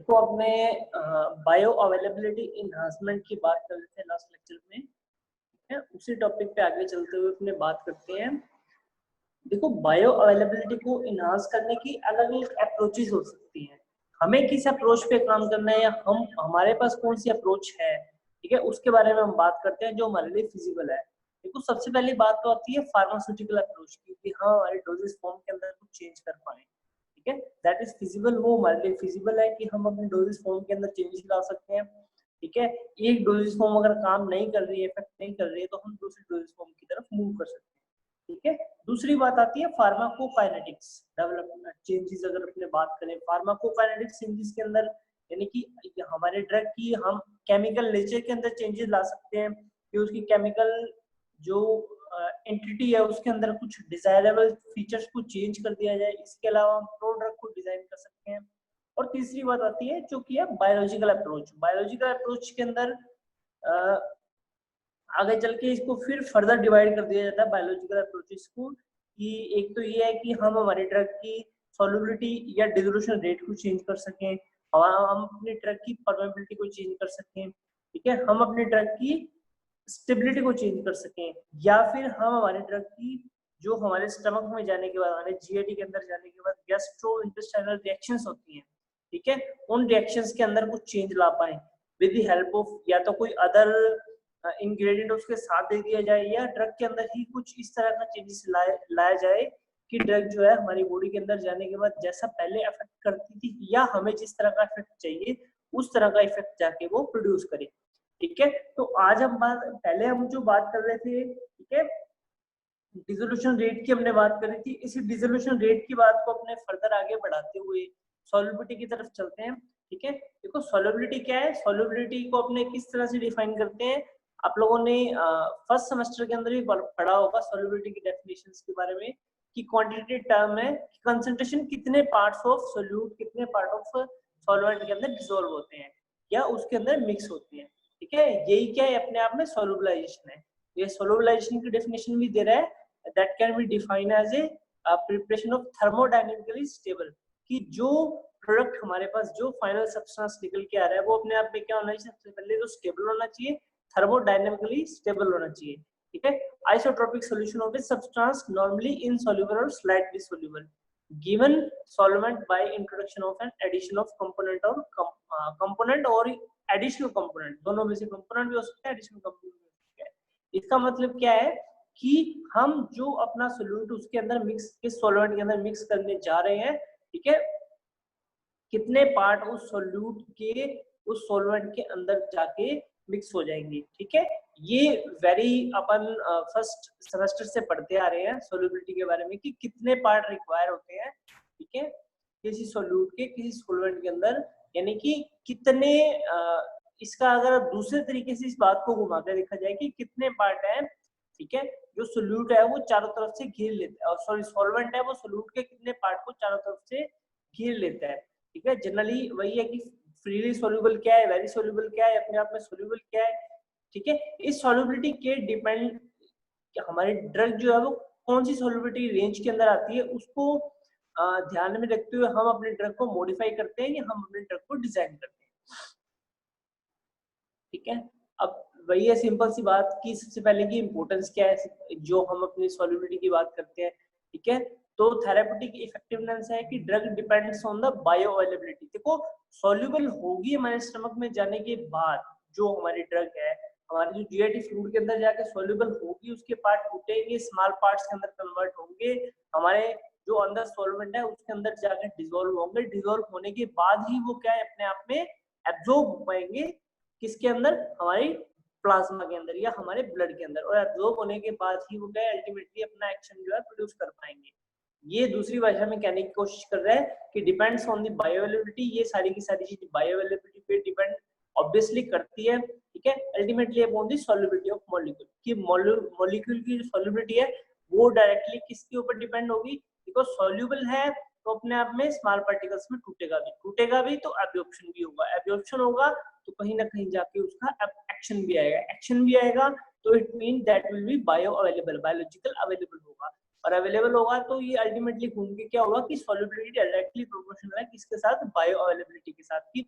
तो अपने bio availability enhancement की बात कर रहे थे लास्ट लेक्चर में, ठीक है। उसी टॉपिक पे आगे चलते हुए अपने बात करते हैं। देखो, बायो अवेलेबिलिटी को इनहांस करने की अलग अलग अप्रोचेस हो सकती हैं। हमें किस अप्रोच पे काम करना है या हमारे पास कौन सी अप्रोच है, ठीक है, उसके बारे में हम बात करते हैं जो हमारे लिए फिजिबल है। देखो, सबसे पहली बात तो आती है फार्मास्यूटिकल अप्रोच की, कि हाँ हमारे डोजेस फॉर्म के अंदर कुछ चेंज कर पाए, ठीक है, दैट इज फिजिबल। वो हमारे लिए फिजिबल है कि हम अपने डोजेस फॉर्म के अंदर चेंजेस ला सकते हैं, ठीक है। एक डोजेस फॉर्म अगर काम नहीं कर रही है, इफेक्ट नहीं कर रही है, तो हम दूसरी डोजेस फॉर्म की तरफ मूव कर सकते हैं, ठीक है। दूसरी बात आती है फार्माकोकाइनेटिक्स डेवलपमेंट चेंजेस। अगर अपने बात करें फार्माकोकाइनेटिक्स चेंजेस के अंदर, यानी कि हमारे ड्रग की हम केमिकल नेचर के अंदर चेंजेस ला सकते हैं कि उसकी केमिकल जो एंटिटी है उसके अंदर कुछ डिजायरेबल फीचर्स को चेंज कर दिया जाए। इसके अलावा हम प्रोडक्ट को डिजाइन कर सकते हैं। और तीसरी बात आती है जो कि है बायोलॉजिकल अप्रोच। बायोलॉजिकल अप्रोच के अंदर आगे चल के इसको फिर फर्दर डिवाइड कर दिया जाता है बायोलॉजिकल अप्रोचेस को, कि एक तो ये है कि हम हमारे ड्रग की सॉल्युबिलिटी या डिसोल्यूशन रेट को चेंज कर सकें, हम अपने ड्रग की परमेबिलिटी को चेंज कर सकें, ठीक है, हम अपने ड्रग की स्टेबिलिटी को चेंज कर सकें, या फिर हम हमारे ड्रग की जो हमारे स्टमक में जाने के बाद, हमारे जीआईटी के अंदर जाने के बाद गैस्ट्रो इंटेस्टाइनल रिएक्शंस होती हैं, ठीक है, उन रिएक्शंस के अंदर कुछ चेंज ला पाए विद द हेल्प ऑफ या तो कोई अदर इंग्रेडिएंट उसके साथ दे दिया जाए, या ड्रग के अंदर ही कुछ इस तरह का चेंजेस लाया जाए कि ड्रग जो है हमारी बॉडी के अंदर जाने के बाद जैसा पहले इफेक्ट करती थी या हमें जिस तरह का इफेक्ट चाहिए उस तरह का इफेक्ट जाके वो प्रोड्यूस करे, ठीक है। तो आज हम पहले हम जो बात कर रहे थे, ठीक है, डिसोल्यूशन रेट की हमने बात करी थी। इसी डिसोल्यूशन रेट की बात को अपने फर्दर आगे बढ़ाते हुए सॉल्युबिलिटी की तरफ चलते हैं, ठीक है। देखो, सॉल्युबिलिटी क्या है, सॉल्युबिलिटी को अपने किस तरह से डिफाइन करते हैं। आप लोगों ने फर्स्ट सेमेस्टर के अंदर भी पढ़ा होगा सॉल्युबिलिटी की डेफिनेशंस के बारे में, कि क्वांटिटेटिव टर्म है कि कंसंट्रेशन कितने पार्ट्स ऑफ सोल्यूट, कितने पार्ट ऑफ सॉल्वेंट के अंदर डिसॉल्व होते हैं या उसके अंदर मिक्स होते हैं, ठीक है। यही क्या है, अपने आप में सोलुबलाइजेशन है। ये सोलुबलाइजेशन की डेफिनेशन भी दे रहा है, that can be defined as a preparation of thermodynamically stable, कि जो प्रोडक्ट हमारे पास जो फाइनल सब्सटेंस निकल के आ रहा है वो अपने आप में क्या होना चाहिए, सबसे पहले तो स्टेबल होना चाहिए, थर्मोडायनेमिकली स्टेबल होना चाहिए, ठीक है। Isotropic solution of a substance normally insoluble और slightly soluble given solvent by introduction of an addition of component or component और additional component, दोनों में से component भी हो सकता है, additional component भी हो सकता है। इसका मतलब क्या है कि हम जो अपना सोल्यूट उसके अंदर मिक्स, इस सॉल्वेंट के अंदर मिक्स करने जा रहे हैं, ठीक है, कितने पार्ट उस सोल्यूट के उस सॉल्वेंट के अंदर जाके मिक्स हो जाएंगे, ठीक है। ये वेरी अपन फर्स्ट सेमेस्टर से पढ़ते आ रहे हैं सोल्युबिलिटी के बारे में, कि कितने पार्ट रिक्वायर होते हैं, ठीक है, किसी सोल्यूट के किसी सॉल्वेंट के अंदर, यानी कि कितने इसका अगर दूसरे तरीके से इस बात को घुमा कर देखा जाए कि कितने पार्ट है, ठीक है, जो सोल्यूट है वो चारों तरफ से घेर लेता है, और सॉरी सॉल्वेंट है वो सोल्यूट के कितने पार्ट को चारों तरफ से घेर लेता है, ठीक है। जनरली वही है कि फ्रीली सोल्यूबल क्या है, वेरी सोल्यूबल क्या है, अपने आप में सोल्यूबल क्या है, ठीक है। इस सोल्यूबिलिटी के डिपेंड हमारी ड्रग जो है वो कौन सी सोल्यूबिलिटी रेंज के अंदर आती है उसको ध्यान में रखते हुए हम अपने ड्रग को मॉडिफाई करते हैं या हम अपने ड्रग को डिजाइन करते हैं, ठीक है। अब वही है सिंपल सी बात कि सबसे पहले की इंपॉर्टेंस क्या है जो हम अपनी सोल्यूबिलिटी की बात करते हैं, ठीक है। तो थेरेप्यूटिक इफेक्टिवनेस है कि drug depends on the bio availability. देखो, सॉल्युबल होगी हमारे स्टमक में जाने के बाद जो हमारी ड्रग है, हमारे जो जीआईटी फ्लूइड के अंदर जाके सॉल्युबल होगी, उसके पार्ट टूटेंगे, स्मॉल पार्ट्स के अंदर कन्वर्ट होंगे, हमारे जो अंदर सॉल्वेंट है उसके अंदर जाके डिसॉल्व होंगे, डिसॉल्व होने के बाद ही वो क्या है अपने आप में एब्जॉर्ब हो पाएंगे, किसके अंदर, हमारी प्लाज्मा के अंदर या हमारे ब्लड के अंदर, और एब्जॉर्ब होने के बाद ही वो क्या अल्टीमेटली अपना एक्शन जो है प्रोड्यूस कर पाएंगे। ये दूसरी भाषा में कहने की कोशिश कर रहा है कि डिपेंड्स ऑन द बायोअवेलेबिलिटी। ये सारी की सारी चीज बायोअवेलेबिलिटी पे डिपेंड ऑब्वियसली करती है, ठीक है। Ultimately upon the solubility of molecule, कि मॉलिक्यूल की जो सॉल्युबिलिटी है वो डायरेक्टली किसके ऊपर डिपेंड होगी, बिकॉज सॉल्युबल है तो अपने आप में स्मॉल पार्टिकल्स में टूटेगा भी तो एब्जॉर्प्शन भी होगा, एब्जॉर्प्शन होगा तो कहीं ना कहीं जाके उसका एक्शन भी आएगा, एक्शन भी आएगा तो it mean that will be bio available, biological available होगा। और अवेलेबल होगा तो ये अल्टीमेटली घूम के क्या होगा कि सॉल्युबिलिटी डायरेक्टली प्रोपोर्शनल है किसके साथ, बायो अवेलेबिलिटी के साथ। की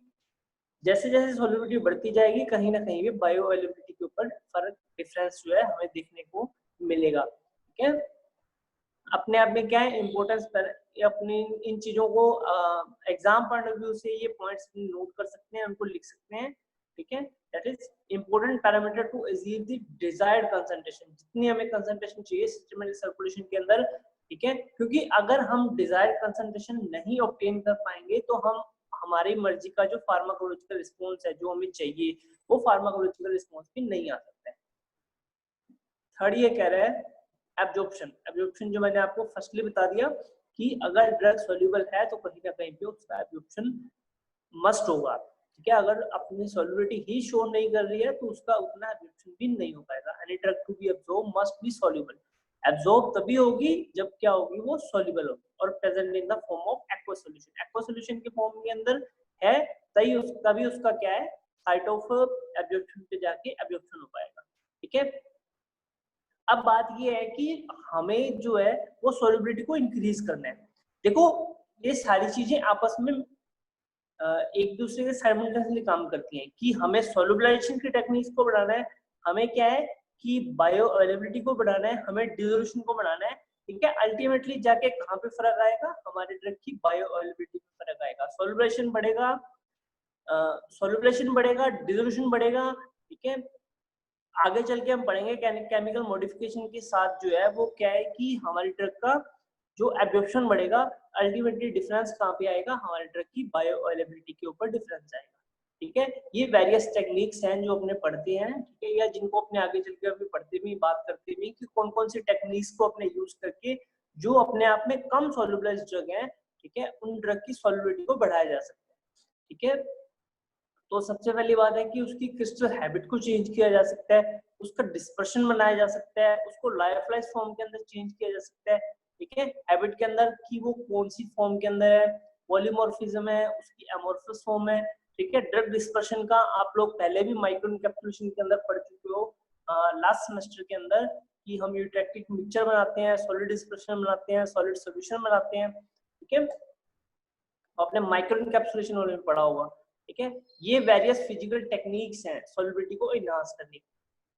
जैसे जैसे सॉल्युबिलिटी बढ़ती जाएगी कहीं ना कहीं भी बायो अवेलेबिलिटी के ऊपर फर्क डिफरेंस जो है हमें देखने को मिलेगा। ठीक है, अपने आप में क्या है इम्पोर्टेंस पर अपनी इन चीजों को एग्जाम पॉइंट ऑफ व्यू से ये पॉइंट्स नोट कर सकते हैं, उनको लिख सकते हैं। ठीक है, that is important parameter to achieve the desired concentration, जितनी हमें कंसंट्रेशन चाहिए सिस्टमैटिक सर्कुलेशन के अंदर। ठीक है, क्योंकि अगर हम डिजायर्ड कंसंट्रेशन नहीं ऑब्टेन कर पाएंगे तो हम हमारी मर्जी का जो फार्माकोलॉजिकल रिस्पॉन्स है जो हमें चाहिए वो फार्माकोलॉजिकल रिस्पॉन्स भी नहीं आ सकता है। थर्ड ये कह रहा है एब्जॉर्प्शन। एब्जॉर्प्शन जो मैंने आपको फर्स्टली बता दिया कि अगर ड्रग सॉल्युबल है तो कहीं ना कहीं पे उसका एब्जॉर्प्शन मस्ट होगा। ठीक है, अगर अपनी सॉल्युबिलिटी ही शो नहीं कर रही है तो उसका उतना एब्जॉर्प्शन भी नहीं हो पाएगा। Any drug to be absorb must be soluble. Absorb तभी होगी जब क्या होगी, वो सॉल्युबल होगी और present in the form of aqua solution. Aqua solution के फॉर्म के अंदर है तभी उसका क्या है, साइट ऑफ एब्जॉर्प्शन पे जाके एब्जॉर्प्शन हो पाएगा। ठीक है, अब बात ये है कि हमें जो है वो सॉल्युबिलिटी को इंक्रीज करना है। देखो ये सारी चीजें आपस में एक दूसरे के साइमल्टेनियसली काम करती हैं कि हमें सॉल्युबलाइजेशन की टेक्निक्स को बढ़ाना है, हमें क्या है कि बायो अवेलेबिलिटी को बढ़ाना है, हमें डिसोल्यूशन को बढ़ाना है। ठीक है, अल्टीमेटली जाके कहाँ पे फर्क आएगा, हमारे ड्रग की बायो अवेलेबिलिटी पे फर्क आएगा। सॉल्युबलाइजेशन बढ़ेगा, डिसोल्यूशन बढ़ेगा। ठीक है, आगे चल के हम पढ़ेंगे केमिकल मॉडिफिकेशन के साथ जो है वो क्या है कि हमारी ड्रग का जो एब्जॉर्प्शन बढ़ेगा, अल्टीमेटली डिफरेंस कहाँ पे आएगा, हमारे ड्रग की बायो अवेलेबिलिटी के ऊपर डिफरेंस आएगा। ठीक है, ये वेरियस टेक्निक्स हैं जो अपने पढ़ते हैं। ठीक है, या जिनको अपने आगे चल के अपने पढ़ते भी बात करते भी कि कौन कौन सी टेक्निक्स को अपने यूज करके जो अपने आप में कम सॉल्युबलाइज्ड ड्रग है, ठीक है, उन ड्रग की सॉल्युबिलिटी को बढ़ाया जा सकता है। ठीक है, तो सबसे पहली बात है कि उसकी क्रिस्टल हैबिट को चेंज किया जा सकता है, उसका डिस्पर्शन बनाया जा सकता है, उसको लायोफिलाइज फॉर्म के अंदर चेंज किया जा सकता है। ठीक है, हैबिट के अंदर कि वो कौन सी फॉर्म के अंदर है, पॉलीमॉर्फिज्म है, उसकी एमॉर्फस फॉर्म है। ठीक है, ड्रग डिस्पर्शन का आप लोग पहले भी माइक्रो एनकैप्सुलेशन के अंदर पढ़ चुके हो लास्ट सेमेस्टर के अंदर कि हम यूटेक्टिक मिक्सचर बनाते हैं, सॉलिड डिस्पर्शन बनाते हैं, सॉलिड सॉल्यूशन बनाते हैं। ठीक है, आपने माइक्रो एनकैप्सुलेशन वाले में पढ़ा होगा। ठीक है, ये वेरियस फिजिकल टेक्निक्स हैं सॉल्युबिलिटी को एनहांस करने की।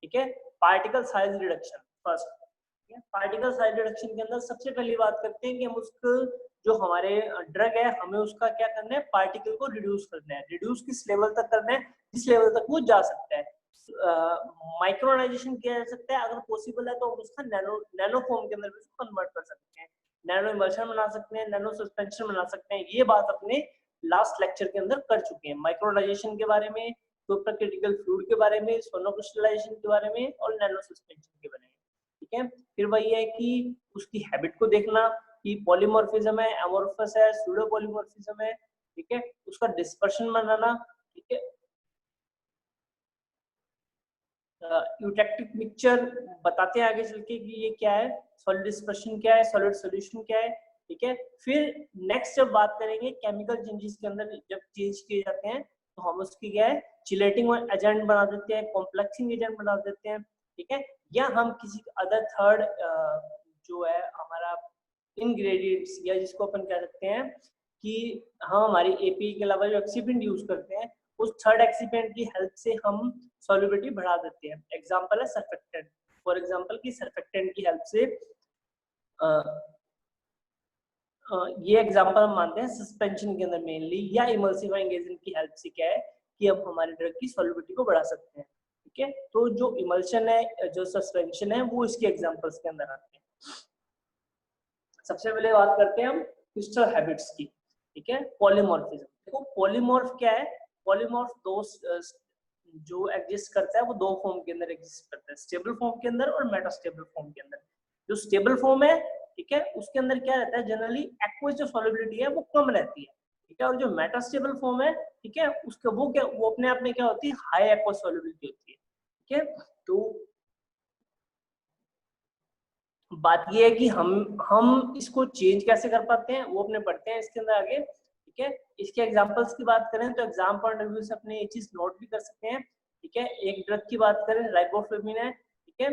ठीक है, पार्टिकल साइज रिडक्शन फर्स्ट। ठीक है, पार्टिकल साइज रिडक्शन के अंदर सबसे पहली बात करते हैं कि हम उसको जो हमारे ड्रग है हमें उसका क्या करना है, पार्टिकल को रिड्यूस करना है। रिड्यूस किस लेवल तक करना है, जिस लेवल तक वो जा सकता है। माइक्रोनाइजेशन किया जा सकता है, अगर पॉसिबल है तो हम उसका नैनो फॉर्म के अंदर भी उसको कन्वर्ट कर सकते हैं, नैनो इमल्शन बना सकते हैं, नैनो सस्पेंशन बना सकते हैं। ये बात अपने लास्ट लेक्चर के अंदर कर चुके हैं, माइक्रोनाइजेशन के बारे में, सुपर क्रिटिकल फ्लूइड के बारे में, सोनो क्रिस्टलाइजेशन के बारे में और नैनो सस्पेंशन के बारे में। ठीक है, फिर वही है कि उसकी हैबिट को देखना कि पॉलीमॉर्फिज्म है, एमॉर्फस है, सूडो पॉलीमॉर्फिज्म है। ठीक है, उसका डिस्पर्शन बनाना। ठीक है, यूटेक्टिक मिक्सचर बताते हैं आगे चल के कि ये क्या है, सॉलिड डिस्पर्शन क्या है, सॉलिड सॉल्यूशन क्या है। ठीक है, फिर नेक्स्ट जब बात करेंगे केमिकल चेंजेस के अंदर जब चेंज किए जाते हैं तो हम उसकी क्या है चिलेटिंग एजेंट बना देते हैं, कॉम्प्लेक्सिंग एजेंट बना देते हैं। ठीक है, या हम किसी अदर थर्ड जो है हमारा इंग्रेडिएंट्स या जिसको अपन कह सकते हैं कि हम हमारी एपी के अलावा जो एक्सिपिएंट यूज करते हैं उस थर्ड एक्सिपिएंट की हेल्प से हम सॉल्युबिलिटी बढ़ा देते हैं। एग्जांपल है सर्फेक्टेंट। फॉर एग्जांपल की सर्फेक्टेंट की हेल्प से ये एग्जांपल हम मानते हैं सस्पेंशन के अंदर मेनली, या इमल्सिफाइंग एजेंट की हेल्प से क्या है कि अब हमारे ड्रग की सॉल्युबिलिटी को बढ़ा सकते हैं। ठीक है, तो जो इमल्शन है, जो सस्पेंशन है, वो इसके एग्जांपल्स के अंदर आते हैं। सबसे पहले बात करते हैं हम क्रिस्टल हैबिट्स की। ठीक है, पॉलीमॉर्फिज्म। देखो पॉलीमॉर्फ क्या है, पॉलीमॉर्फ दो जो एग्जिस्ट करता है वो दो फॉर्म के अंदर एग्जिस्ट करता है, स्टेबल फॉर्म के अंदर और मेटास्टेबल फॉर्म के अंदर। जो स्टेबल फॉर्म है, ठीक है, उसके अंदर क्या रहता है, जनरली एक्वस जो सॉल्युबिलिटी है वो कम रहती है। ठीक है, और जो मेटास्टेबल फॉर्म है, ठीक है, उसका वो अपने आप में क्या होती है, हाई एक्वस सॉल्युबिलिटी होती है। ठीक है, तो बात ये है कि हम इसको चेंज कैसे कर पाते हैं वो अपने पढ़ते हैं इसके अंदर आगे। ठीक है, इसके एग्जांपल्स की बात करें तो एग्जाम पॉइंट ऑफ व्यू से अपने ये चीज नोट भी कर सकते हैं। ठीक है, एक ड्रग की बात करें राइबोफ्लेविन है। ठीक है,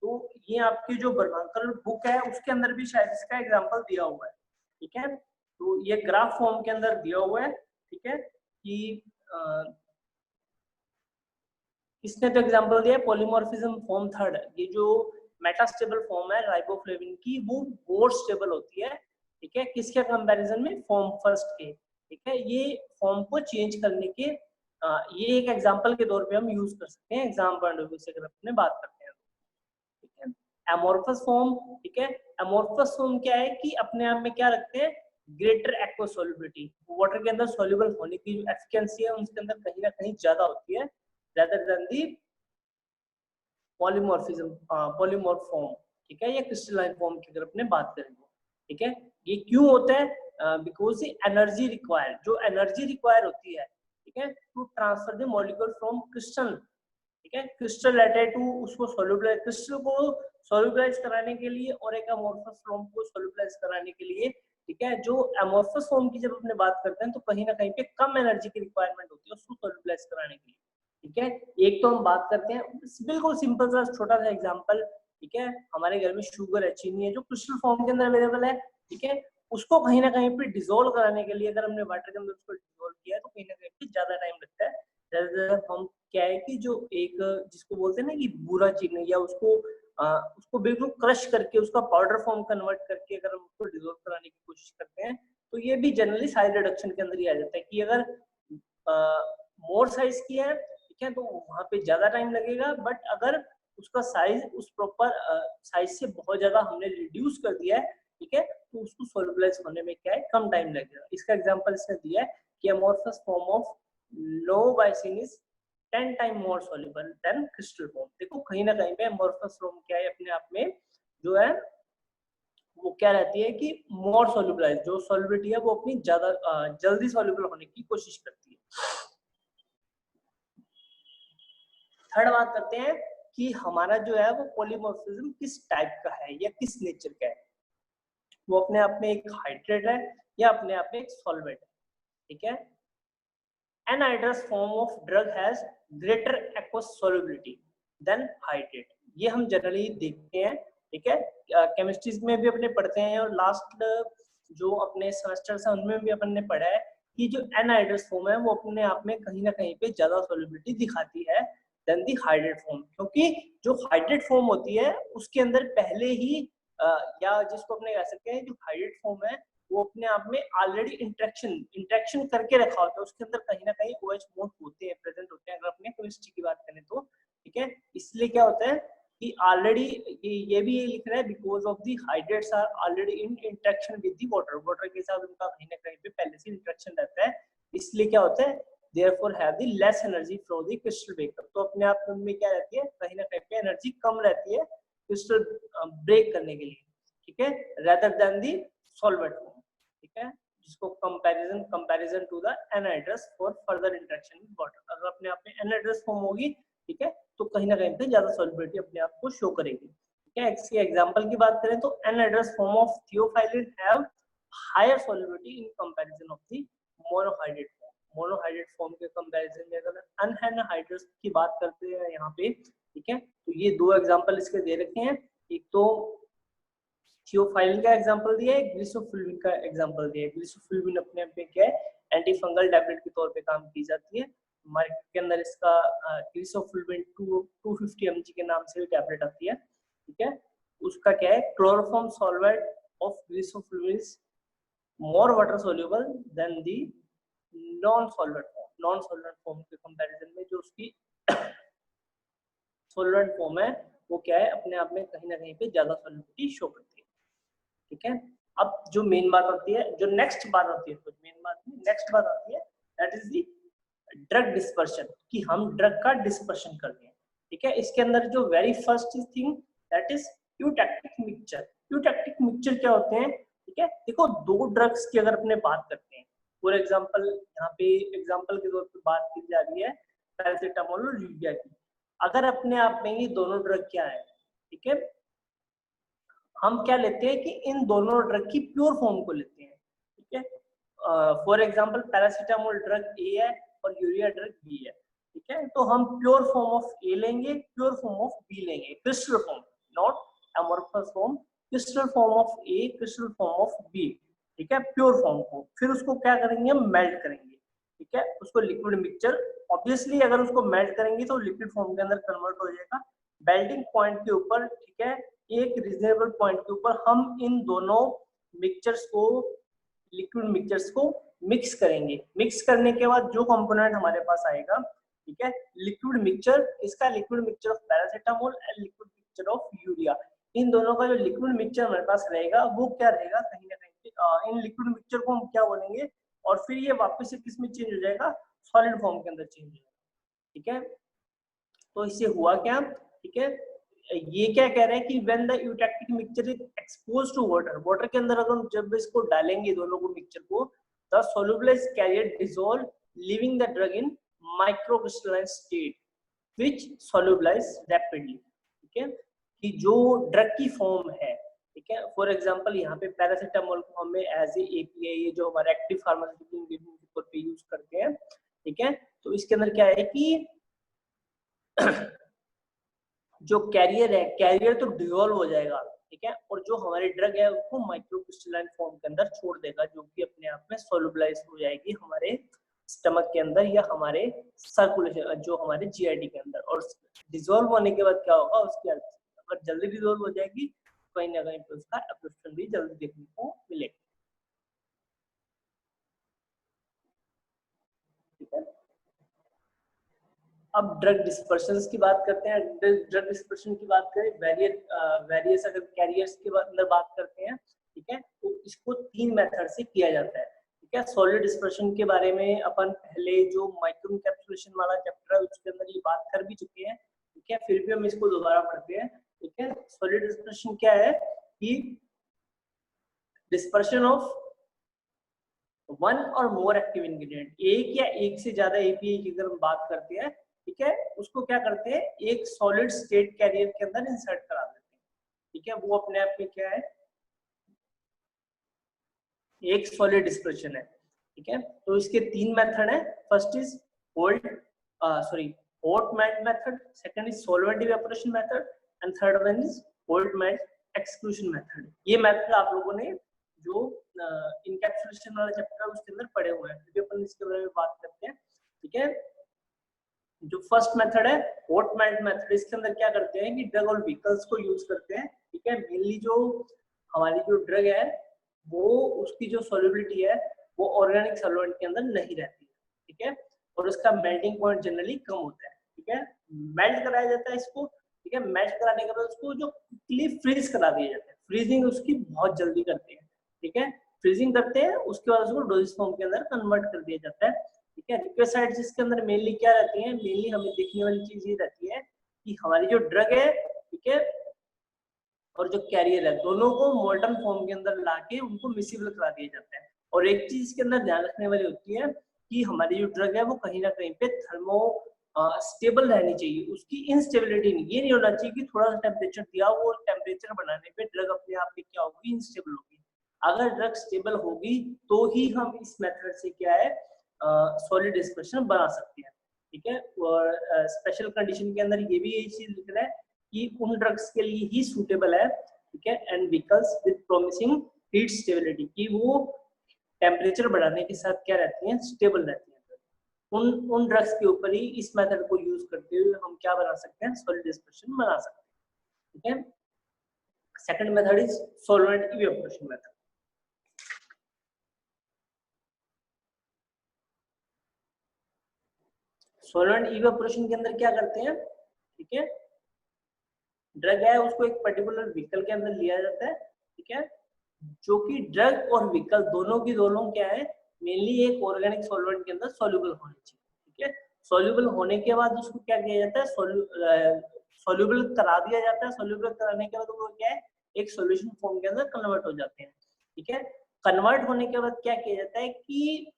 तो ये आपकी जो बर्बांकर बुक है उसके अंदर भी शायद इसका एग्जांपल दिया हुआ है, ठीक है। तो ये ग्राफ फॉर्म के अंदर दिया हुआ है, ठीक है, कि इसने तो एग्जांपल दिया पॉलीमॉर्फिज्म फॉर्म थर्ड, ये जो मेटास्टेबल फॉर्म है राइबोफ्लेविन की वो मोर स्टेबल होती है, ठीक है, किसके कंपैरिजन में, फॉर्म फर्स्ट के, ठीक है। ये फॉर्म को चेंज करने के ये एक एग्जांपल के तौर पे हम यूज कर सकते हैं एग्जाम पॉइंट ऑफ व्यू से अगर अपने बात करते हैं, ठीक है। एमोर्फस फॉर्म, ठीक है, एमोर्फस फॉर्म क्या है कि अपने आप में क्या रखते हैं, ग्रेटर एक्वा सोल्युबिलिटी, वाटर के अंदर सोल्यूबल होने की जो एफिशिएंसी है उसके अंदर कहीं ना कहीं ज्यादा होती है rather than the polymorphism, polymorph form, ठीक है, या क्रिस्टलाइन फॉर्म की अगर अपने बात करें तो, ठीक है। ये क्यों होता है, बिकॉज एनर्जी रिक्वायर, जो एनर्जी रिक्वायर होती है, ठीक है, to transfer the molecule from crystal, ठीक है, क्रिस्टल लेटर टू उसको सोल्यूबलाइज, क्रिस्टल को सोल्यूबलाइज कराने के लिए और एक अमोर्फस फॉर्म को सोल्यूबलाइज कराने के लिए, ठीक है, जो अमोर्फस फॉर्म की जब अपने बात करते हैं तो कहीं ना कहीं पे कम एनर्जी की रिक्वायरमेंट होती है उसको सोल्यूबलाइज कराने के लिए, ठीक है। एक तो हम बात करते हैं बिल्कुल सिंपल सा छोटा सा एग्जांपल, ठीक है, हमारे घर में शुगर है, चीनी है, जो क्रिस्टल फॉर्म के अंदर अवेलेबल है, ठीक है, उसको कहीं ना कहीं पे डिसोल्व कराने के लिए अगर हमने वाटर के अंदर उसको डिसोल्व किया है तो कहीं ना कहीं पे ज्यादा टाइम लगता है। हम क्या है कि जो एक जिसको बोलते हैं ना कि बुरा चीनी, या उसको बिल्कुल क्रश करके उसका पाउडर फॉर्म कन्वर्ट करके अगर हम उसको डिसोल्व कराने की कोशिश करते हैं तो ये भी जनरली साइज रिडक्शन के अंदर ही आ जाता है कि अगर मोर साइज की है, ठीक है, तो वहां पे ज्यादा टाइम लगेगा, बट अगर उसका साइज उस प्रॉपर साइज से बहुत ज्यादा हमने रिड्यूस कर दिया है, ठीक है, तो उसको सोल्यूबलाइज होने में क्या है, कम टाइम लगेगा। इसका एग्जांपल इसने दिया है कि amorphous form of novobiocin is 10 time more soluble than crystal form. देखो कहीं ना कहीं पे अमोर्फस फॉर्म क्या है, अपने आप में जो है वो क्या रहती है कि मोर सोल्यूबलाइज, जो सोल्युबिलिटी है वो अपनी ज्यादा जल्दी सोल्यूबल होने की कोशिश करती है। थर्ड बात करते हैं कि हमारा जो है वो पॉलीमॉर्फिज्म किस टाइप का है या किस नेचर का है, वो अपने आप में एक हाइड्रेट है या अपने आप में एक सॉल्वेंट है, ठीक है। Anhydrous form of drug has greater aqueous solubility than hydrate, ये हम जनरली देखते हैं, ठीक है, केमिस्ट्री में भी अपने पढ़ते हैं और लास्ट जो अपने सेमेस्टर से उनमें भी अपन ने पढ़ा है कि जो एनहाइड्रस फॉर्म है वो अपने आप में कहीं ना कहीं पे ज्यादा सोल्युबिलिटी दिखाती है देन दी हाइड्रेट फॉर्म, क्योंकि जो हाइड्रेट फॉर्म होती है उसके अंदर पहले ही या जिसको अपने कह सकते हैं जो हाइड्रेट फॉर्म है वो अपने आप में ऑलरेडी इंट्रैक्शन करके रखा होता है, उसके अंदर कहीं ना कहीं OH मोड होते हैं, प्रेजेंट होते हैं अगर अपने केमिस्ट्री की बात करें तो, ठीक है। इसलिए क्या होता है कि ऑलरेडी ये भी लिख रहा है because of the hydrates are already in interaction with the water, water के साथ उनका कहीं ना कहीं पे पहले से इंट्रैक्शन रहता है, इसलिए क्या होता है therefore have the less energy from the crystal breaker, तो अपने आप में क्या रहती है, कहीं ना कहीं पे एनर्जी कम रहती है क्रिस्टल ब्रेक करने के लिए, ठीक है, rather than the solvent form, ठीक है, जिसको comparison to the anhydrous for further interaction with water, अगर अपने आप में एनहाइड्रस फॉर्म होगी, ठीक है, तो कहीं ना कहीं पे ज्यादा सॉल्युबिलिटी अपने आप को शो करेगी, ठीक है। इसके एग्जांपल की बात करें तो anhydrous form of theophylline have higher solubility in comparison of the monohydrate form, monohydrate form के कंपैरिजन में अगर अनहाइड्रस की बात करते हैं यहाँ पे, ठीक है, तो ये दो एग्जांपल इसके दे रखे हैं, एक तो थियोफाइलिन का एग्जांपल दिया है, ग्लिसोफुल्विन का एग्जांपल दिया है। ग्लिसोफुल्विन अपने आप में क्या है, एंटी फंगल टैबलेट के तौर पे काम की जाती है, मार्केट के अंदर इसका ग्लिसोफुल्विन 250 mg के नाम से भी टैबलेट आती है, ठीक है। उसका क्या है, chloroform solvent of griseofulvin is more water soluble than the non solvent form के कंपैरिजन में जो उसकी सॉल्वेंट फॉर्म है वो क्या है, अपने आप में कहीं ना कहीं पे ज्यादा सॉल्युबिलिटी शो करती है, ठीक है। अब जो मेन बात आती है, जो नेक्स्ट बात आती है, नेक्स्ट बात आती है that is the drug dispersion, कि हम ड्रग का डिस्पर्शन करते हैं, ठीक है। इसके अंदर जो very first thing that is eutectic mixture. Eutectic mixture क्या होते हैं, ठीक है, देखो दो ड्रग्स की अगर अपने बात करते हैं, फॉर एग्जांपल यहाँ पे एग्जांपल के तौर पे बात की जा रही है पैरासिटामोल और यूरिया की, अगर अपने आप में ये दोनों ड्रग क्या है, ठीक है, हम क्या लेते हैं कि इन दोनों ड्रग की प्योर फॉर्म को लेते हैं, ठीक है। फॉर एग्जांपल पैरासिटामोल ड्रग ए है और यूरिया ड्रग बी है, ठीक है, तो हम प्योर फॉर्म ऑफ ए लेंगे, प्योर फॉर्म ऑफ बी लेंगे, crystal form, not amorphous form, crystal form of A, crystal form of B, ठीक है, प्योर फॉर्म को। फिर उसको क्या करेंगे, मेल्ट करेंगे, ठीक है, उसको लिक्विड मिक्सचर, ऑब्वियसली अगर उसको मेल्ट करेंगे तो लिक्विड फॉर्म के अंदर कन्वर्ट हो जाएगा। मेल्टिंग पॉइंट के ऊपर, ठीक है, एक रिजनेबल पॉइंट के ऊपर हम इन दोनों मिक्सचर्स को, लिक्विड मिक्सचर्स को मिक्स करेंगे। मिक्स करने के बाद जो कंपोनेंट हमारे पास आएगा, ठीक है, लिक्विड मिक्सचर, इसका liquid mixture of paracetamol and liquid mixture of urea, इन दोनों का जो लिक्विड मिक्सचर हमारे पास रहेगा वो क्या रहेगा, कहीं ना कहीं इन लिक्विड मिक्सचर को हम क्या बोलेंगे, और फिर ये वापस से किस में चेंज हो जाएगा, सॉलिड फॉर्म के अंदर चेंज हो जाएगा, ठीक है। तो इससे हुआ क्या, ठीक है, ये क्या कह रहे हैं कि when the eutectic mixture is exposed to water, water के अंदर अगर हम जब इसको डालेंगे दोनों को मिक्सचर को, the solubilized carrier dissolve leaving the drug in microcrystalline state which solubilize rapidly, ठीक है, कि जो ड्रग की फॉर्म है, ठीक है, फॉर एग्जांपल यहाँ पे पैरासीटामोल को हमें एज ए एपीआई, ये जो हमारा एक्टिव फार्मास्यूटिकल इंग्रेडिएंट के तौर पे यूज करते हैं, ठीक है, तो इसके अंदर क्या है कि जो कैरियर है, कैरियर तो डिसॉल्व हो जाएगा, ठीक है, और जो हमारी ड्रग है उसको माइक्रोक्रिस्टलाइन फॉर्म के अंदर छोड़ देगा, जो कि अपने आप में सोलुबलाइज हो जाएगी हमारे स्टमक के अंदर या हमारे सर्कुलेशन, जो हमारे जीआईटी के अंदर। और डिसॉल्व होने के बाद क्या होगा, उसकी अगर जल्दी डिसॉल्व हो जाएगी कहीं ना कहीं पे उसका एब्जॉर्प्शन भी जल्दी देखने को मिलेगा, ठीक है। अब ड्रग डिस्पर्शन की बात करते हैं। ड्रग डिस्पर्शन की बात करें, वेरियस अगर कैरियर्स के अंदर बात करते हैं, ठीक है, तो इसको 3 मेथड से किया जाता है, ठीक है। सॉलिड डिस्पर्शन के बारे में अपन पहले जो माइक्रो एनकैप्सुलेशन वाला चैप्टर है उसके अंदर ये बात कर भी चुके हैं, ठीक है, फिर भी हम इसको दोबारा पढ़ते हैं, ठीक है। सॉलिड डिस्पर्शन क्या है कि डिस्पर्शन ऑफ वन और मोर एक्टिव इंग्रेडिएंट, एक या एक से ज्यादा एपीआई की अगर हम बात करते हैं, ठीक है, उसको क्या करते हैं, एक सॉलिड स्टेट कैरियर के अंदर इंसर्ट करा देते हैं, ठीक है, वो अपने आप में क्या है, एक सॉलिड डिस्पर्शन है, ठीक है। तो इसके 3 मेथड है, first is hot melt method, second is solvent evaporation method and third one is cold melt exclusion method. ये मेथड आप लोगों ने जो इनकैप्सुलेशन वाला चैप्टर है उसके अंदर पढ़े हुए हैं, फिर अपन इसके बारे में बात करते हैं, ठीक है। जो फर्स्ट मेथड है हॉट मेल्ट मेथड, इसके अंदर क्या करते हैं कि ड्रग और व्हीकल्स को यूज करते हैं, ठीक है। मेनली जो हमारी जो ड्रग है वो उसकी जो सॉल्युबिलिटी है वो ऑर्गेनिक सॉल्वेंट के अंदर नहीं रहती है, ठीक है, और उसका मेल्टिंग पॉइंट जनरली कम होता है, ठीक है। मेल्ट कराया जाता है इसको, ठीक है, मेल्ट कराने के बाद उसको जो क्विकली फ्रीज करा दिया जाता है, फ्रीजिंग उसकी बहुत जल्दी करते हैं, ठीक है, फ्रीजिंग करते हैं, उसके बाद उसको डोजेज फॉर्म के अंदर कन्वर्ट कर दिया जाता है, ठीक है। रिक्वेस्ट साइट्स इसके अंदर मेनली क्या रहती है, मेनली हमें देखने वाली चीज ये रहती है कि हमारी जो ड्रग है, ठीक है, और जो कैरियर है दोनों को मोल्टन फॉर्म के अंदर लाके उनको मिसिबल करा दिया जाता है। और एक चीज इसके अंदर ध्यान रखने वाली होती है कि हमारी जो ड्रग है वो कहीं ना कहीं पे थर्मो स्टेबल रहनी चाहिए, उसकी इनस्टेबिलिटी नहीं, ये नहीं होना चाहिए कि थोड़ा सा टेम्परेचर दिया, वो टेम्परेचर बढ़ाने पे ड्रग अपने आप में क्या होगी, इनस्टेबल होगी। अगर ड्रग स्टेबल होगी तो ही हम इस मेथड से क्या है सॉलिड डिस्पर्शन बना सकते हैं, ठीक है। और स्पेशल कंडीशन के अंदर ये भी यही चीज लिख रहा है कि उन ड्रग्स के लिए ही सूटेबल है, ठीक है, and vehicles with promising heat stability, कि वो टेम्परेचर बढ़ाने के साथ क्या रहती हैं, स्टेबल रहती हैं। उन ड्रग्स के ऊपर ही इस मेथड को यूज करते हुए हम क्या बना सकते हैं, सॉलिड डिस्पर्शन बना सकते हैं, ठीक है। Second method is solvent evaporation method. Solvent evaporation के अंदर क्या करते हैं, ठीक है, ड्रग है उसको एक पर्टिकुलर व्हीकल के अंदर लिया जाता है, ठीक है, जो कि ड्रग और व्हीकल दोनों की दोनों क्या है, मेनली एक ऑर्गेनिक सॉल्वेंट के अंदर सॉल्युबल होनी चाहिए, ठीक है। सॉल्युबल होने के बाद उसको क्या किया जाता है, सॉल्युबल करा दिया जाता है, सॉल्युबल कराने के बाद वो क्या है, एक सॉल्यूशन फॉर्म के अंदर कन्वर्ट हो जाते हैं, ठीक है। कन्वर्ट होने के बाद क्या किया जाता है कि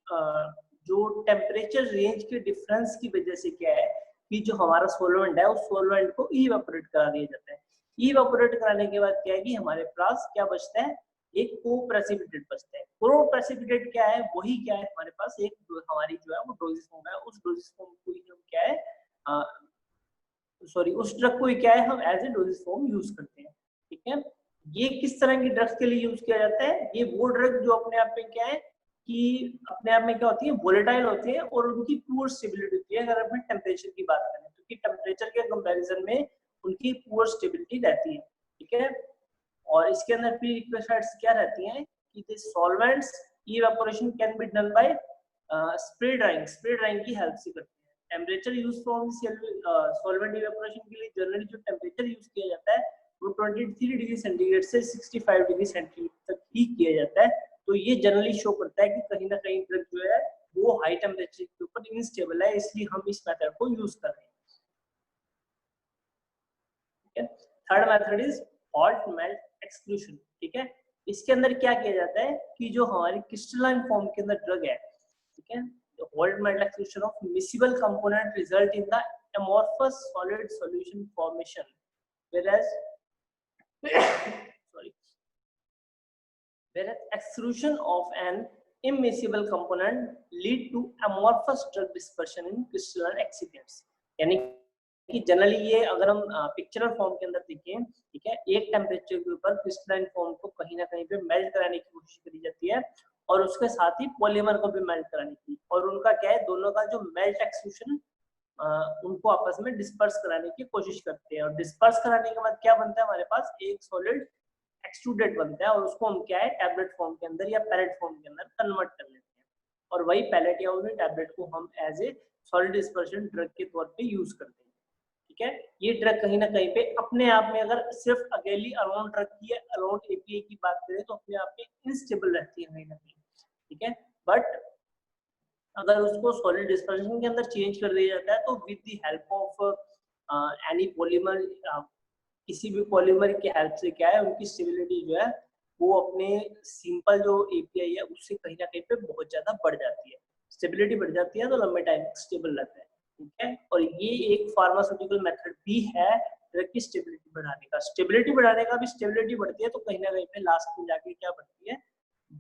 जो टेम्परेचर रेंज के डिफरेंस की वजह से क्या है कि जो हमारा सॉल्वेंट है उस सॉल्वेंट को इवेपोरेट करा दिया जाता है। इवेपोरेट कराने के बाद क्या है कि हमारे पास क्या बचता है, एक को-प्रेसिपिटेट बचता है। को-प्रेसिपिटेट क्या है, वही क्या है हमारे पास एक हमारी जो है वो डोजेज फॉर्म है, उस डोजेज फॉर्म को ही हम क्या है सॉरी उस ड्रग को ही क्या है हम as a dosage form use करते हैं, ठीक है। ये किस तरह की ड्रग्स के लिए यूज किया जाता है? ये वो ड्रग जो अपने आप में क्या है कि अपने आप में क्या होती है, वोलेटाइल होती है और उनकी पुअर स्टेबिलिटी होती है। अगर अपने टेम्परेचर की बात करें तो टेम्परेचर के कंपैरिजन में उनकी पुअर स्टेबिलिटी रहती है, ठीक है। और इसके अंदर प्री रिक्विजिट्स क्या रहती हैं कि this solvents evaporation can be done by spray drawing की हेल्प से करते हैं। Temperature use from solvent evaporation के लिए जनरली जो टेम्परेचर यूज किया जाता है वो 23 डिग्री सेंटीग्रेड से 65 डिग्री सेंटीग्रेड तक ही किया जाता है। तो ये जनरली शो करता है कि कहीं ना कहीं ड्रग जो है वो हाई टेम्परेचर के ऊपर इनस्टेबल है, इसलिए हम इस मेथड को यूज कर रहे हैं, ठीक है। Third method is hot melt exclusion, ठीक है। इसके अंदर क्या किया जाता है कि जो हमारी क्रिस्टलाइन फॉर्म के अंदर ड्रग है, ठीक है, hot melt exclusion of miscible component result in the amorphous solid solution formation, whereas sorry, whereas extrusion of an immiscible component lead to amorphous drug dispersion in crystalline excipients। यानी कि generally ये अगर हम pictorial form के अंदर देखें, ठीक है, एक टेम्परेचर के ऊपर क्रिस्टलाइन फॉर्म को कहीं ना कहीं पे मेल्ट कराने की कोशिश करी जाती है और उसके साथ ही पॉलीमर को भी मेल्ट कराने की, और उनका क्या है, दोनों का जो मेल्ट एक्सक्लूशन उनको आपस में डिस्पर्स कराने की कोशिश करते हैं। और डिस्पर्स कराने के बाद क्या बनता है, हमारे पास एक सॉलिड एक्सट्रूडेड बनता है और उसको हम क्या है टैबलेट फॉर्म के अंदर या पैलेट फॉर्म के अंदर कन्वर्ट कर लेते हैं, और वही पैलेट या उन्हीं टैबलेट को हम as a solid dispersion drug के तौर पे यूज करते हैं, ठीक है। ये ड्रग कहीं ना कहीं पे अपने आप में अगर सिर्फ अकेली अलोन ड्रग की अलोन एपीआई की बात करें तो अपने आप में इनस्टेबल रहती है कहीं ना कहीं, ठीक है। बट अगर उसको सॉलिड डिस्पर्शन के अंदर चेंज कर दिया जाता है तो with the help of any polymer, किसी भी पॉलीमर की हेल्प से क्या है उनकी स्टेबिलिटी जो है वो अपने सिंपल जो एपीआई है उससे कहीं ना कहीं पे बहुत ज्यादा बढ़ जाती है, स्टेबिलिटी बढ़ जाती है तो लंबे टाइम तक स्टेबल रहता है, ठीक है। और ये एक फार्मास्यूटिकल मेथड भी है ड्रग की स्टेबिलिटी बढ़ाने का। स्टेबिलिटी बढ़ाने का भी स्टेबिलिटी बढ़ती है तो कहीं ना कहीं पे लास्ट में जाके क्या बढ़ती है,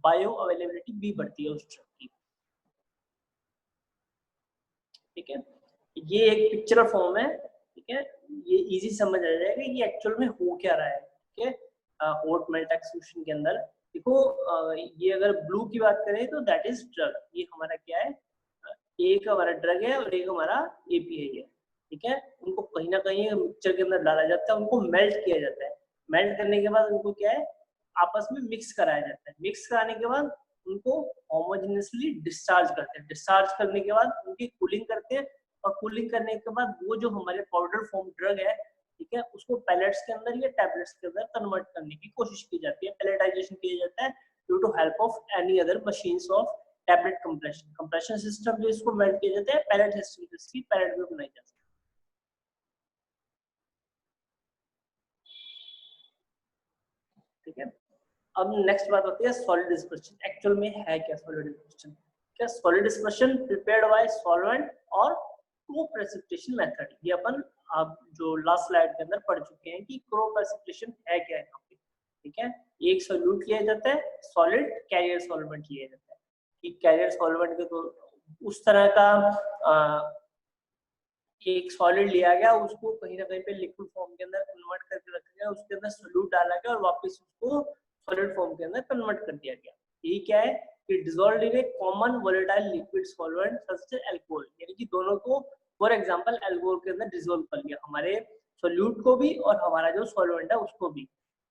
बायो अवेलेबिलिटी भी बढ़ती है उस ड्रग की, ठीक है। ये एक पिक्चर फॉर्म है, ठीक है, ये इजी समझ आ जाएगा कि एक्चुअल में हो क्या रहा है, ठीक है। हॉट मेल्ट एक्सक्लूशन के अंदर देखो, ये अगर ब्लू की बात करें तो दैट इज ड्रग, ये हमारा क्या है, एक हमारा ड्रग है और एक हमारा एपीआई है, ठीक है। उनको कहीं ना कहीं मिक्सचर के अंदर डाला जाता है, उनको मेल्ट किया जाता है, मेल्ट करने के बाद उनको क्या है आपस में मिक्स कराया जाता है, मिक्स कराने के बाद उनको होमोजेनियसली डिस्चार्ज करते हैं, डिस्चार्ज करने के बाद उनकी कूलिंग करते हैं, और कूलिंग करने के बाद वो जो हमारे पाउडर फॉर्म ड्रग है, ठीक है, उसको पैलेट्स के अंदर या टैबलेट्स के अंदर कन्वर्ट करने की कोशिश की जाती है, पैलेटाइजेशन किया जाता है due to help of any other machines of tablet compression system जो इसको मेल्ट किया जाता है, पैलेट सिस्टम जिसकी पैलेट भी बनाई जाती है, ठीक है। अब नेक्स्ट बात होती है सॉलिड डिस्पर्शन। एक्चुअल में है क्या सॉलिड डिस्पर्शन? क्या solid dispersion prepared by solvent और को प्रेसिपिटेशन मेथड, ये अपन आप जो लास्ट स्लाइड के अंदर पढ़ चुके हैं कि क्रो प्रेसिपिटेशन है क्या यहाँ पे, ठीक है। एक सोल्यूट लिया जाता है, सॉलिड कैरियर सॉल्वेंट लिया जाता है, कि कैरियर सॉल्वेंट के तो उस तरह का एक सॉलिड लिया गया, उसको कहीं ना कहीं पे लिक्विड फॉर्म के अंदर कन्वर्ट करके रखा गया, उसके अंदर सोल्यूट डाला गया और वापस उसको सॉलिड फॉर्म के अंदर कन्वर्ट कर दिया गया। ये क्या है कि dissolved in a common volatile liquid solvent such as alcohol, यानी कि दोनों को फॉर एग्जांपल अल्कोहल के अंदर डिसॉल्व कर लिया, हमारे सोल्यूट को भी और हमारा जो सॉल्वेंट है उसको भी,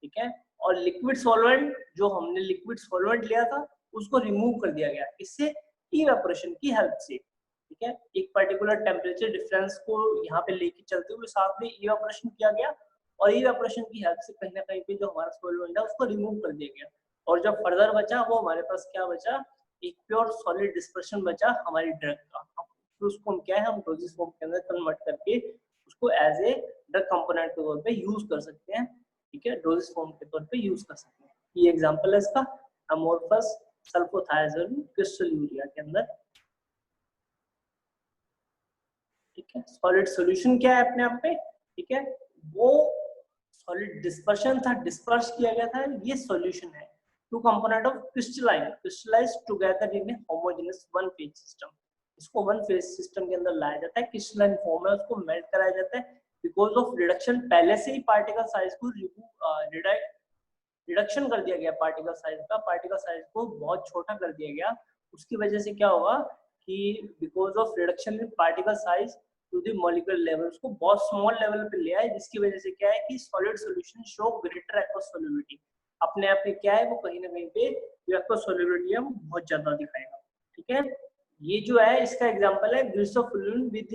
ठीक है। और लिक्विड सॉल्वेंट जो हमने लिक्विड सॉल्वेंट लिया था उसको रिमूव कर दिया गया, इससे इवेपोरेशन की हेल्प से, ठीक है। एक पर्टिकुलर टेम्परेचर डिफरेंस को यहाँ पे लेके चलते हुए साथ में इवेपोरेशन किया गया, और इवेपोरेशन की हेल्प से कहीं ना कहीं पे जो हमारा सॉल्वेंट है उसको रिमूव कर दिया गया, और जो फर्दर बचा वो हमारे पास क्या बचा, एक प्योर सॉलिड डिस्पर्शन बचा हमारी ड्रग का। फिर उसको हम क्या है, हम डोजेस फॉर्म के अंदर कन्वर्ट करके उसको एज ए ड्रग कंपोनेंट के तौर पे यूज कर सकते हैं, ठीक है, डोजेस फॉर्म के तौर पे यूज कर सकते हैं। ये एग्जांपल है इसका, अमोर्फस सल्फोथायाजोल क्रिस्टल यूरिया के अंदर, ठीक है। सॉलिड सॉल्यूशन क्या है अपने आप में, ठीक है, वो सॉलिड डिस्पर्शन था, डिस्पर्स किया गया था, ये सॉल्यूशन है। Two component of crystalline crystallize together in a homogenous one phase system, इसको वन फेज सिस्टम के अंदर लाया जाता है, क्रिस्टलाइन फॉर्म है उसको मेल्ट कराया जाता है, बिकॉज ऑफ रिडक्शन पहले से ही पार्टिकल साइज को रिडक्शन कर दिया गया, पार्टिकल साइज को बहुत छोटा कर दिया गया। उसकी वजह से क्या होगा कि because of reduction in particle size to the molecular level, उसको बहुत स्मॉल लेवल पे लिया है, जिसकी वजह से क्या है कि solid solution show greater aqueous solubility. अपने आप में क्या है वो कहीं ना कहीं पे जो एक्वस सॉल्युबिलिटी है वो बहुत ज्यादा दिखाएगा। ठीक है, ये जो है इसका एग्जांपल है ग्लिसोफुलुइन विद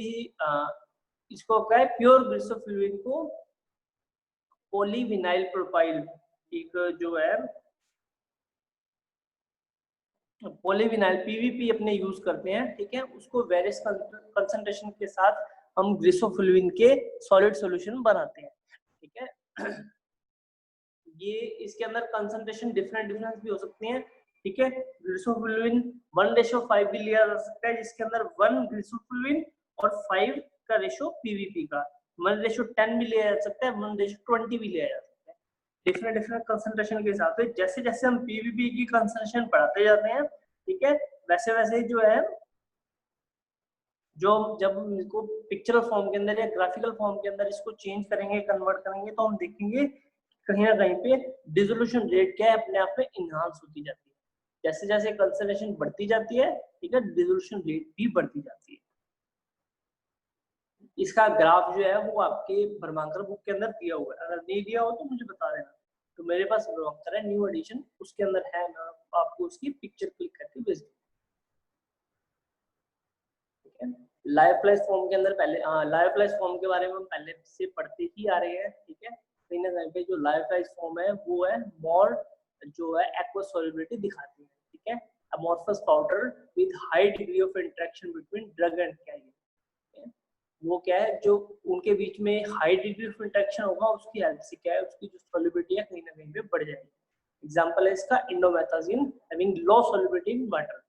इसको क्या है प्योर ग्लिसोफुलुइन को पॉलीविनाइल प्रोपाइल, एक जो है पॉलीविनाइल पीवीपी अपने यूज करते हैं। ठीक है, उसको वेरियस कंसंट्रेशन के साथ हम ग्लिसोफुलुइन के सॉलिड सॉल्यूशन बनाते हैं। ठीक है, ये इसके अंदर कंसंट्रेशन डिफरेंट भी हो सकते हैं। ठीक है, ग्लिसोफुलुइन 1:5 भी लिया जा सकता है, जिसके अंदर 1 ग्लिसोफुलुइन और 5 का रेशो पीवीपी का, 1:10 भी लिया जा सकता है, 1:20 भी लिया जा सकता है, डिफरेंट कंसंट्रेशन के हिसाब से। जैसे जैसे हम पीवीपी की कंसंट्रेशन बढ़ाते जाते हैं, ठीक है, वैसे वैसे जो है जो जब हम इसको पिक्चरल फॉर्म के अंदर या ग्राफिकल फॉर्म के अंदर इसको चेंज करेंगे, कन्वर्ट करेंगे, तो हम देखेंगे कहीं ना कहीं पे डिसोल्यूशन रेट क्या है अपने आप में इनहांस होती जाती है। जैसे जैसे कंसंट्रेशन बढ़ती जाती है, ठीक है, डिसोल्यूशन रेट भी बढ़ती जाती है। इसका ग्राफ जो है वो आपके भरमांकर बुक के अंदर दिया हुआ है, अगर नहीं दिया हो तो मुझे बता देना। तो मेरे पास भरमांकर है न्यू एडिशन, उसके अंदर है, मैं आपको उसकी पिक्चर क्लिक करके भेज दूँ। लायोफिलाइज फॉर्म के अंदर पहले लायोफिलाइज फॉर्म के बारे में हम पहले से पढ़ते ही आ रहे हैं। ठीक है, कहीं ना कहीं पे जो लायोफिलाइज फॉर्म है वो है मोर जो है एक्वस सॉल्युबिलिटी दिखाती है। ठीक है, amorphous powder with high degree of interaction between drug and carrier, वो क्या है जो उनके बीच में हाई डिग्री ऑफ इंटरेक्शन होगा, उसकी हेल्प से क्या है उसकी जो सॉल्युबिलिटी है कहीं ना कहीं पे बढ़ जाएगी। एग्जांपल है इसका indomethacin having low solubility in water.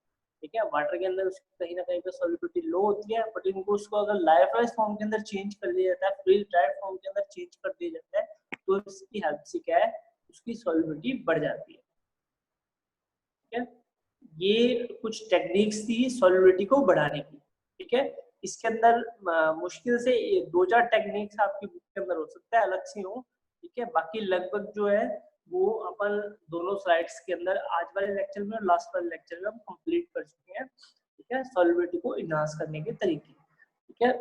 ठीक है, वाटर के अंदर उसकी कहीं ना कहीं पे सॉल्युबिलिटी लो होती है, बट इनको उसको अगर लायोफिलाइज फॉर्म के अंदर चेंज कर दिया जाता है, फ्रीज ड्राइड फॉर्म के अंदर चेंज कर दिया जाता है, तो इसकी हेल्प से क्या है उसकी सॉल्युबिलिटी बढ़ जाती है। ठीक है, ये कुछ टेक्निक्स थी सॉल्युबिलिटी को बढ़ाने की। ठीक है, इसके अंदर मुश्किल से 2-4 टेक्निक्स आपकी बुक के अंदर हो सकता है अलग से हो। ठीक है, बाकी लगभग जो है वो अपन दोनों स्लाइड्स के अंदर आज वाले लेक्चर में और लास्ट वाले लेक्चर में हम कंप्लीट कर चुके हैं। ठीक है, सॉल्युबिलिटी को इनहांस करने के तरीके। ठीक है,